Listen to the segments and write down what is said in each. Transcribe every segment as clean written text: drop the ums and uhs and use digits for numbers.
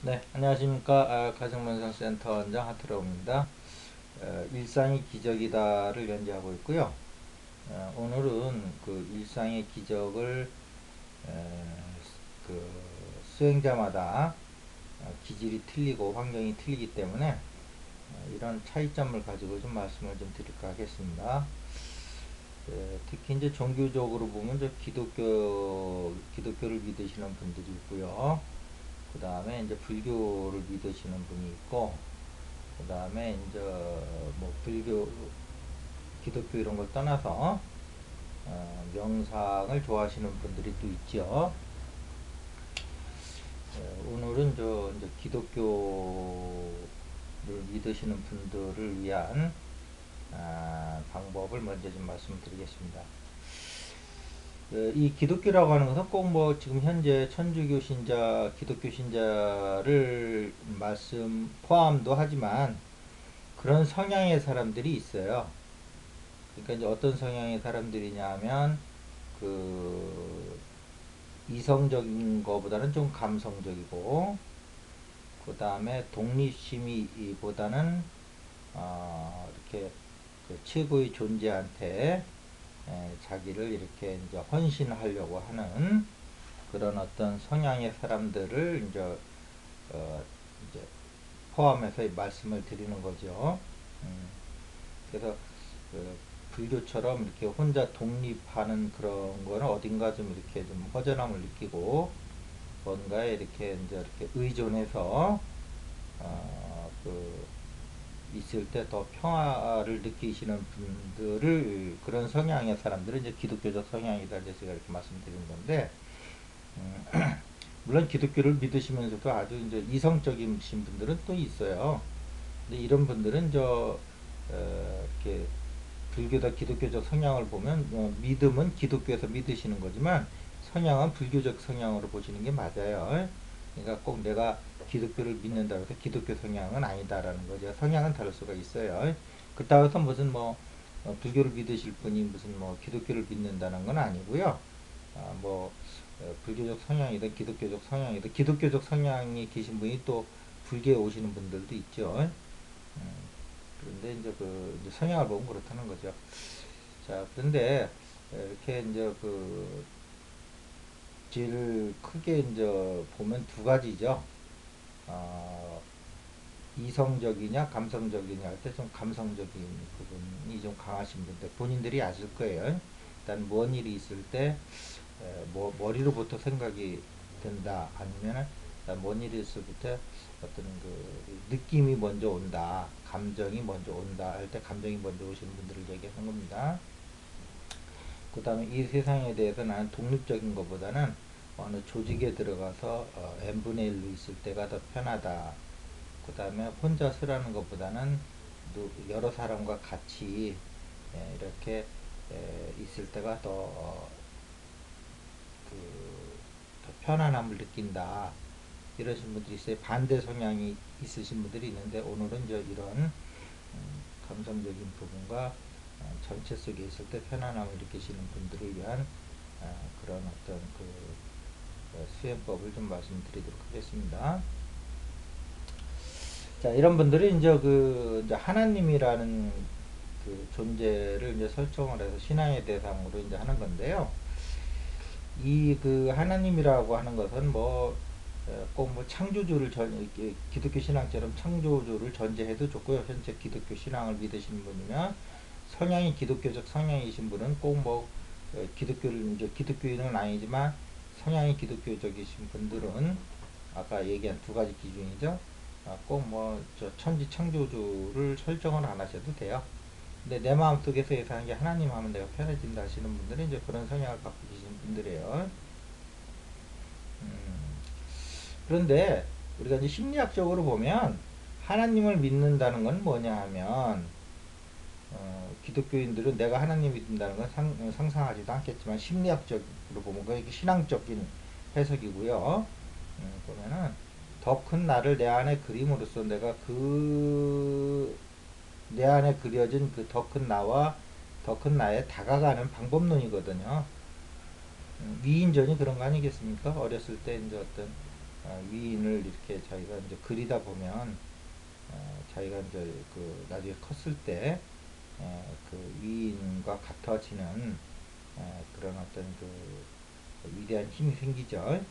네, 안녕하십니까. 가정명상센터 원장 하트라고입니다. 일상이 기적이다를 연재하고 있고요. 오늘은 그 일상의 기적을 에, 그 수행자마다 기질이 틀리고 환경이 틀리기 때문에 이런 차이점을 가지고 좀 말씀을 좀 드릴까 하겠습니다. 특히 이제 종교적으로 보면 기독교를 믿으시는 분들이 있고요. 그 다음에 이제 불교를 믿으시는 분이 있고, 그 다음에 이제 뭐 불교, 기독교 이런 걸 떠나서 명상을 좋아하시는 분들이 또 있죠. 오늘은 이제 기독교를 믿으시는 분들을 위한 방법을 먼저 좀 말씀드리겠습니다. 이 기독교라고 하는 것은 꼭 뭐 지금 현재 천주교 신자, 기독교 신자를 말씀 포함도 하지만 그런 성향의 사람들이 있어요. 그러니까 이제 어떤 성향의 사람들이냐 하면 그 이성적인 거보다는 좀 감성적이고, 그 다음에 독립심이 보다는 이렇게 그 최고의 존재한테 자기를 이렇게 이제 헌신하려고 하는 그런 어떤 성향의 사람들을 어, 이제 포함해서 말씀을 드리는 거죠. 음, 그래서 그 불교처럼 이렇게 혼자 독립하는 그런 거는 어딘가 좀 이렇게 좀 허전함을 느끼고 뭔가에 이렇게 이제 이렇게 의존해서 그 있을 때 더 평화를 느끼시는 분들을 그런 성향의 사람들은 이제 기독교적 성향이다 이제 제가 이렇게 말씀드리는 건데, 음, 물론 기독교를 믿으시면서도 아주 이제 이성적인 분들은 또 있어요. 근데 이런 분들은 이렇게 불교다 기독교적 성향을 보면 믿음은 기독교에서 믿으시는 거지만 성향은 불교적 성향으로 보시는 게 맞아요. 그러니까 꼭 내가 기독교를 믿는다고 해서 기독교 성향은 아니다라는 거죠. 성향은 다를 수가 있어요. 그렇다고 해서 무슨 뭐 불교를 믿으실 분이 무슨 뭐 기독교를 믿는다는 건 아니고요. 뭐 불교적 성향이든 기독교적 성향이든 기독교적 성향이 계신 분이 또 불교에 오시는 분들도 있죠. 그런데 이제 이제 성향을 보면 그렇다는 거죠. 자, 그런데 이렇게 이제 제일 크게 이제 보면 두 가지죠. 어, 이성적이냐 감성적이냐 할 때 좀 감성적인 부분이 좀 강하신 분들 본인들이 아실 거예요. 일단 뭔 일이 있을 때 뭐 머리로부터 생각이 든다 아니면 뭔 일이 있을 때 어떤 그 느낌이 먼저 온다 감정이 먼저 온다 할 때 감정이 먼저 오시는 분들을 얘기하는 겁니다. 그 다음에 이 세상에 대해서 나는 독립적인 것보다는 어느 조직에 들어가서 n분의 1로 있을 때가 더 편하다. 그 다음에 혼자 쓰라는 것보다는 여러 사람과 같이 이렇게 있을 때가 더 편안함을 느낀다. 이러신 분들이 있어요. 반대 성향이 있으신 분들이 있는데 오늘은 이런 감성적인 부분과 전체 속에 있을 때 편안함을 느끼시는 분들을 위한 그런 어떤 수행법을 좀 말씀드리도록 하겠습니다. 자, 이런 분들이 이제 하나님이라는 그 존재를 이제 설정을 해서 신앙의 대상으로 이제 하는 건데요. 이 그 하나님이라고 하는 것은 뭐 꼭 뭐 창조주를 기독교 신앙처럼 창조주를 전제해도 좋고요. 현재 기독교 신앙을 믿으시는 분이면 성향이 기독교적 성향이신 분은 꼭 뭐 기독교를 이제 기독교인은 아니지만 성향이 기독교적이신 분들은 아까 얘기한 두 가지 기준이죠. 꼭 뭐 저 천지 창조주를 설정을 안 하셔도 돼요. 근데 내 마음속에서 예상한 게 하나님 하면 내가 편해진다 하시는 분들은 이제 그런 성향을 갖고 계신 분들이에요. 음, 그런데 우리가 이제 심리학적으로 보면 하나님을 믿는다는 건 뭐냐 하면 기독교인들은 내가 하나님 믿는다는 건 상상하지도 않겠지만 심리학적으로 보면 그게 신앙적인 해석이고요. 보면은 더 큰 나를 내 안에 그림으로써 내가 내 안에 그려진 그 더 큰 나와 더 큰 나에 다가가는 방법론이거든요. 위인전이 그런 거 아니겠습니까? 어렸을 때 이제 어떤 위인을 이렇게 자기가 이제 그리다 보면 자기가 이제 그 나중에 컸을 때 그 위인과 같아지는 그런 어떤 그 위대한 힘이 생기죠.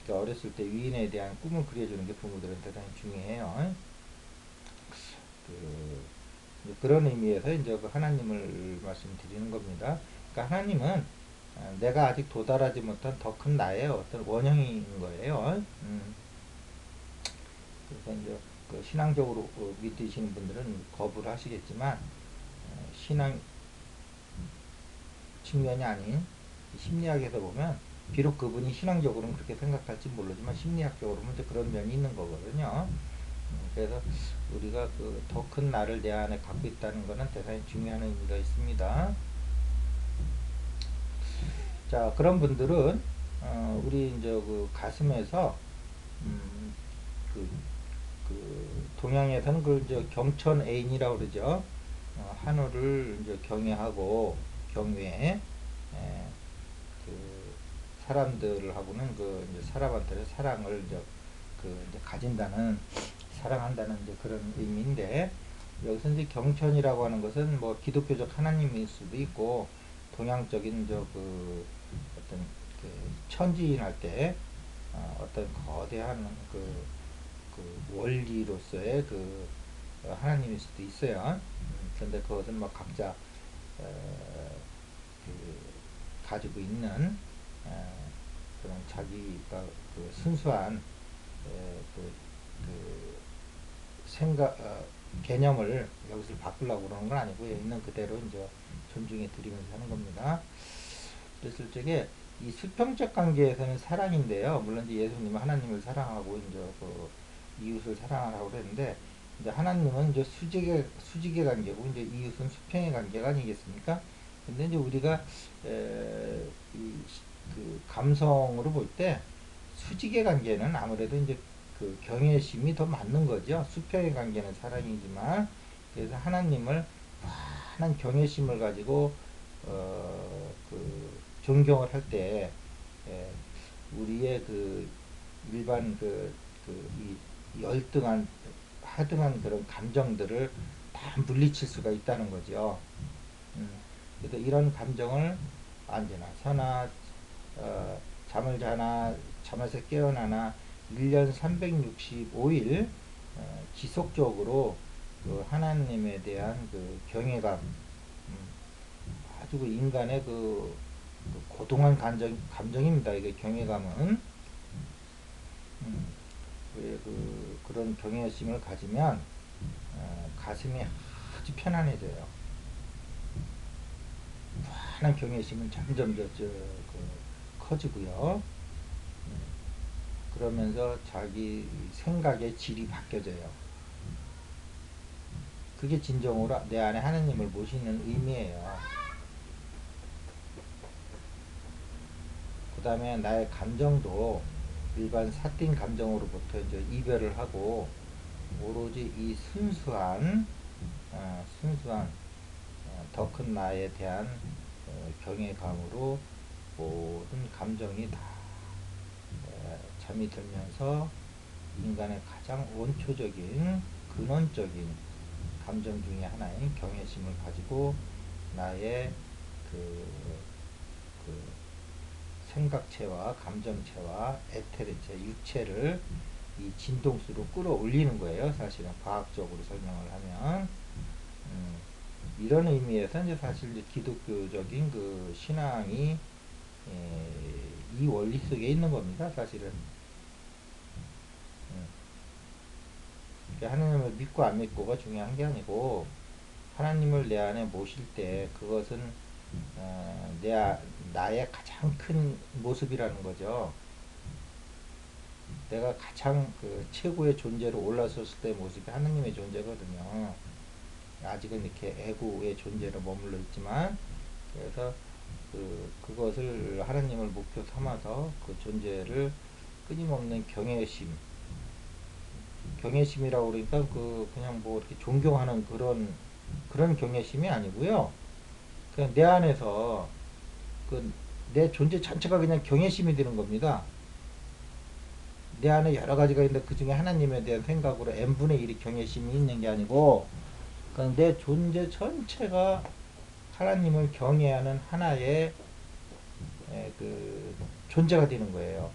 그러니까 어렸을 때 위인에 대한 꿈을 그려주는 게 부모들은 대단히 중요해요. 그 그런 의미에서 이제 그 하나님을 말씀드리는 겁니다. 그러니까 하나님은 내가 아직 도달하지 못한 더 큰 나의 어떤 원형인 거예요. 그래서 이제 그 신앙적으로 믿으시는 분들은 거부를 하시겠지만 신앙 측면이 아닌 심리학에서 보면 비록 그분이 신앙적으로는 그렇게 생각할지 모르지만 심리학적으로는 이제 그런 면이 있는 거거든요. 그래서 우리가 그 더 큰 나를 내 안에 갖고 있다는 것은 대단히 중요한 의미가 있습니다. 자, 그런 분들은 우리 이제 그 가슴에서 음, 그, 그 동양에서는 그 이제 경천애인이라고 그러죠. 하늘을 이제 경외하고 경외, 그 사람들하고는 그 이제 사람한테 사랑을 이제 그 이제 가진다는 사랑한다는 이제 그런 의미인데 여기서 이제 경천이라고 하는 것은 뭐 기독교적 하나님일 수도 있고 동양적인 저 그 어떤 그 천지인 할 때 어떤 거대한 그 원리로서의 그 하나님일 수도 있어요. 그런데 그것은 뭐 각자 그 가지고 있는 그런 자기가 그 순수한 그 생각 개념을 여기서 바꾸려고 그러는 건 아니고요. 있는 그대로 이제 존중해 드리면서 하는 겁니다. 그랬을 적에 이 수평적 관계에서는 사랑인데요. 물론 이제 예수님은 하나님을 사랑하고 이제 그 이웃을 사랑하라고 그랬는데 이제 하나님은 이제 수직의 관계고 이제 이웃은 수평의 관계가 아니겠습니까? 근데 이제 우리가 그 감성으로 볼 때 수직의 관계는 아무래도 이제 그 경외심이 더 맞는 거죠. 수평의 관계는 사랑이지만 그래서 하나님을 환한 경외심을 가지고 그 존경을 할 때 우리의 그 일반 이 열등한 하등한 그런 감정들을 다 물리칠 수가 있다는 거죠. 음, 그래서 이런 감정을 언제나 서나 잠을 자나 잠에서 깨어나나 1년 365일 지속적으로 그 하나님에 대한 그 경외감 아주 그 인간의 그 고동한 감정입니다. 이게 경외감은 그런 경외심을 가지면 가슴이 아주 편안해져요. 환한 경외심은 점점 커지고요. 그러면서 자기 생각의 질이 바뀌어져요. 그게 진정으로 내 안에 하나님을 모시는 의미예요. 그 다음에 나의 감정도 일반 사띵 감정으로부터 이제 이별을 하고 오로지 이 순수한 더 큰 나에 대한 경외감으로 모든 감정이 다 잠이 들면서 인간의 가장 원초적인 근원적인 감정 중에 하나인 경외심을 가지고 나의 그, 그 생각체와 감정체와 에테르체, 육체를 이 진동수로 끌어올리는 거예요. 사실은 과학적으로 설명을 하면 이런 의미에서 이제 사실 이제 기독교적인 그 신앙이 이 원리 속에 있는 겁니다. 사실은 그러니까 하나님을 믿고 안 믿고가 중요한 게 아니고 하나님을 내 안에 모실 때 그것은 나의 가장 큰 모습이라는 거죠. 내가 가장 그 최고의 존재로 올라섰을 때 모습이 하나님의 존재거든요. 아직은 이렇게 애고의 존재로 머물러 있지만 그래서 그것을 하나님을 목표 삼아서 그 존재를 끊임없는 경외심이라고 그러니까 그냥 뭐 이렇게 존경하는 그런 경외심이 아니고요. 그냥 내 안에서 내 존재 전체가 그냥 경외심이 되는 겁니다. 내 안에 여러 가지가 있는데 그 중에 하나님에 대한 생각으로 n분의 1이 경외심이 있는 게 아니고, 그러니까 내 존재 전체가 하나님을 경외하는 하나의 그 존재가 되는 거예요.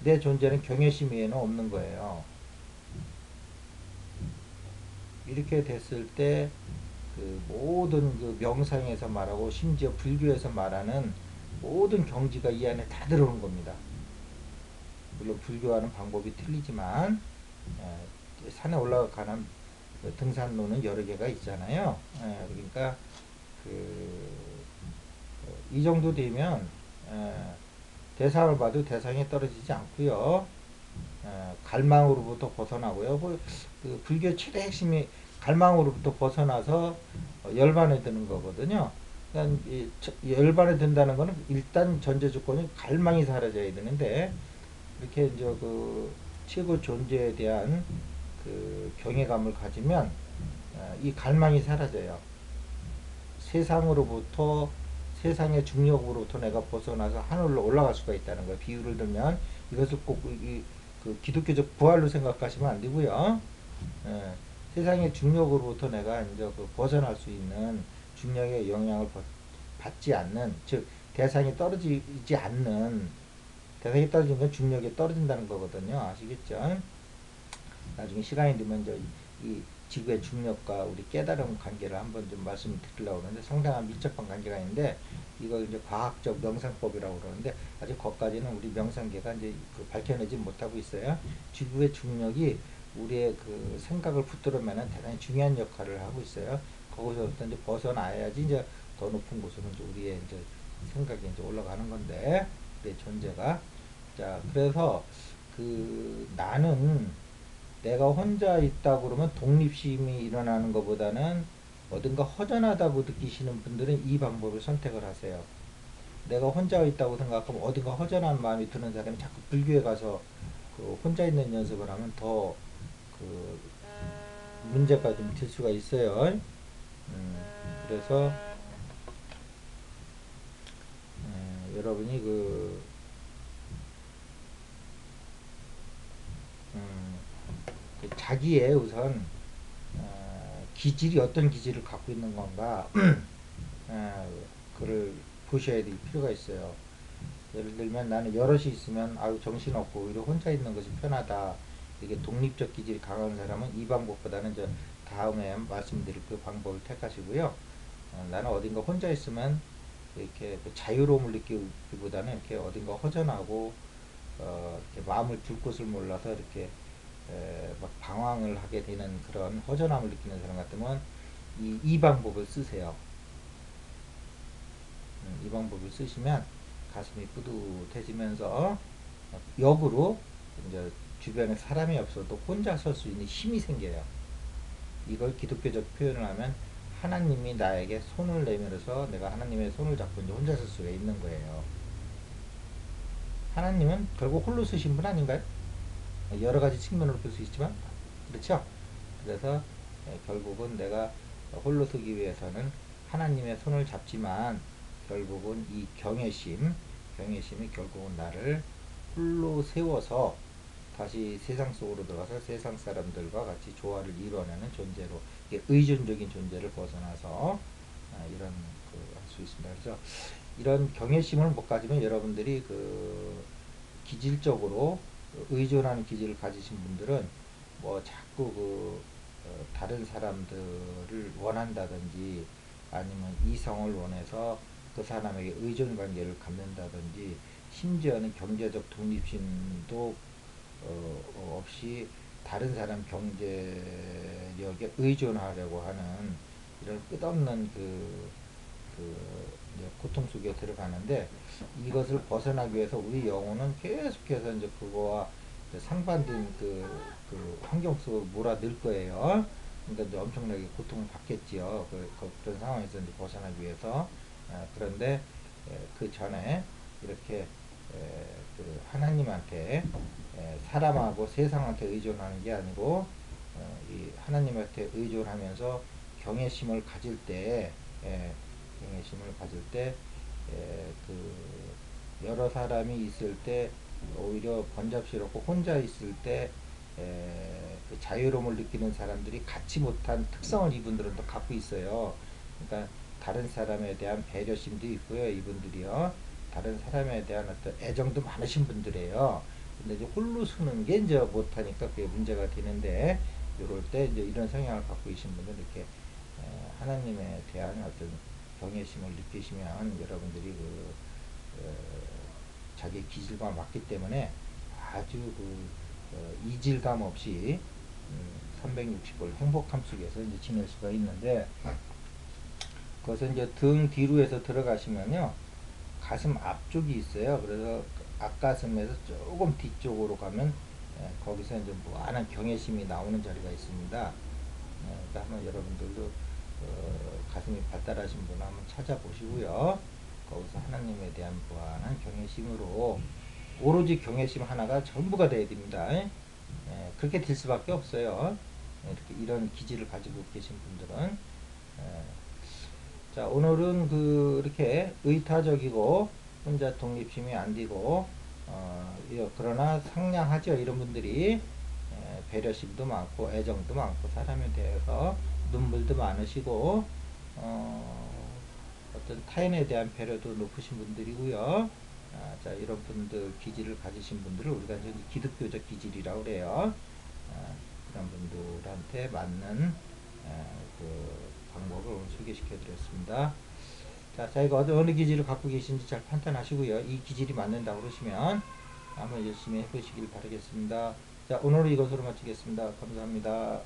내 존재는 경외심 외에는 없는 거예요. 이렇게 됐을 때 그 모든 그 명상에서 말하고 심지어 불교에서 말하는 모든 경지가 이 안에 다 들어오는 겁니다. 물론 불교와는 방법이 틀리지만 산에 올라가는 등산로는 여러 개가 있잖아요. 그러니까 이 정도 되면 대상을 봐도 대상이 떨어지지 않고요. 갈망으로부터 벗어나고요. 그 불교 최대 핵심이 갈망으로부터 벗어나서 열반에 드는 거거든요. 그러니까 열반에 든다는 거는 일단 전제 조건이 갈망이 사라져야 되는데, 이렇게 이제 그 최고 존재에 대한 그 경외감을 가지면 이 갈망이 사라져요. 세상으로부터, 세상의 중력으로부터 내가 벗어나서 하늘로 올라갈 수가 있다는 거예요. 비유를 들면 이것을 꼭 그 기독교적 부활로 생각하시면 안 되고요. 세상의 중력으로부터 내가 이제 그 벗어날 수 있는, 중력의 영향을 받지 않는, 즉 대상이 떨어지지 않는, 대상이 떨어지는 건 중력이 떨어진다는 거거든요. 아시겠죠? 나중에 시간이 되면 이 지구의 중력과 우리 깨달음 관계를 한번 좀 말씀을 드리려고 하는데, 상당한 밀접한 관계가 있는데, 이걸 이제 과학적 명상법이라고 그러는데, 아직 거기까지는 우리 명상계가 이제 그 밝혀내지 못하고 있어요. 지구의 중력이 우리의 그 생각을 붙들어매는 대단히 중요한 역할을 하고 있어요. 거기서부터 이제 벗어나야지 이제 더 높은 곳으로 이제 우리의 이제 생각이 이제 올라가는 건데, 우리의 존재가. 자, 그래서 그 나는 내가 혼자 있다 그러면 독립심이 일어나는 것보다는 어딘가 허전하다고 느끼시는 분들은 이 방법을 선택을 하세요. 내가 혼자 있다고 생각하면 어딘가 허전한 마음이 드는 사람이 자꾸 불교에 가서 그 혼자 있는 연습을 하면 더 그 문제가 좀 될 수가 있어요. 그래서 여러분이 음, 그 자기의 우선 기질이 어떤 기질을 갖고 있는 건가 그를 보셔야 될 필요가 있어요. 예를 들면 나는 여럿이 있으면 아유 정신없고 오히려 혼자 있는 것이 편하다. 이게 독립적 기질이 강한 사람은 이 방법보다는 저 다음에 말씀드릴 그 방법을 택하시고요. 나는 어딘가 혼자 있으면 이렇게 그 자유로움을 느끼기보다는 이렇게 어딘가 허전하고 이렇게 마음을 둘 곳을 몰라서 이렇게 막 방황을 하게 되는 그런 허전함을 느끼는 사람 같으면 이 방법을 쓰세요. 이 방법을 쓰시면 가슴이 뿌듯해지면서 역으로 이제 주변에 사람이 없어도 혼자 설 수 있는 힘이 생겨요. 이걸 기독교적 표현을 하면 하나님이 나에게 손을 내밀어서 내가 하나님의 손을 잡고 이제 혼자 설 수가 있는 거예요. 하나님은 결국 홀로 쓰신 분 아닌가요? 여러 가지 측면으로 볼 수 있지만 그렇죠? 그래서 결국은 내가 홀로 서기 위해서는 하나님의 손을 잡지만 결국은 이 경외심이 결국은 나를 홀로 세워서 다시 세상 속으로 들어가서 세상 사람들과 같이 조화를 이루어내는 존재로, 의존적인 존재를 벗어나서 이런 할 수 있습니다. 그래서 이런 경외심을 못 가지면 여러분들이 그 기질적으로 의존하는 기질을 가지신 분들은 뭐 자꾸 다른 사람들을 원한다든지 아니면 이성을 원해서 그 사람에게 의존 관계를 갖는다든지, 심지어는 경제적 독립심도 없이 다른 사람 경제력에 의존하려고 하는 이런 끝없는 고통 속에 들어가는데, 이것을 벗어나기 위해서 우리 영혼은 계속해서 이제 그거와 상반된 그 환경 속으로 몰아넣을 거예요. 그러니까 이제 엄청나게 고통을 받겠지요. 그런 상황에서 이제 벗어나기 위해서. 그런데 그 전에 이렇게 그 하나님한테, 사람하고 세상한테 의존하는 게 아니고 이 하나님한테 의존하면서 경외심을 가질 때, 경외심을 가질 때 그 여러 사람이 있을 때 오히려 번잡스럽고 혼자 있을 때 그 자유로움을 느끼는 사람들이 갖지 못한 특성을 이분들은 또 갖고 있어요. 그러니까 다른 사람에 대한 배려심도 있고요. 이분들이요. 다른 사람에 대한 어떤 애정도 많으신 분들이에요. 근데 이제 홀로 서는 게 이제 못하니까 그게 문제가 되는데, 요럴 때 이제 이런 성향을 갖고 계신 분들은 이렇게 하나님에 대한 어떤 경외심을 느끼시면 여러분들이 자기 기질과 맞기 때문에 아주 이질감 없이 360을 행복함 속에서 이제 지낼 수가 있는데, 그것은 이제 등 뒤로 해서 들어가시면요, 가슴 앞쪽이 있어요. 그래서 앞가슴에서 조금 뒤쪽으로 가면 거기서 이제 무한한 경외심이 나오는 자리가 있습니다. 그러니까 한번 여러분들도 가슴이 발달하신 분 한번 찾아보시고요. 거기서 하나님에 대한 무한한 경외심으로, 오로지 경외심 하나가 전부가 돼야 됩니다. 그렇게 될 수밖에 없어요. 이렇게 이런 기질을 가지고 계신 분들은. 자, 오늘은 이렇게 의타적이고 혼자 독립심이 안 되고 그러나 상냥하죠. 이런 분들이 배려심도 많고 애정도 많고 사람에 대해서 눈물도 많으시고 어떤 타인에 대한 배려도 높으신 분들이고요. 자, 이런 분들 기질을 가지신 분들을 우리가 이제 기독교적 기질이라고 그래요. 그런 분들한테 맞는 그 방법을 오늘 소개시켜 드렸습니다. 자, 자기가 어느 기질을 갖고 계신지 잘 판단하시고요. 이 기질이 맞는다고 그러시면 한번 열심히 해보시길 바라겠습니다. 자, 오늘은 이것으로 마치겠습니다. 감사합니다.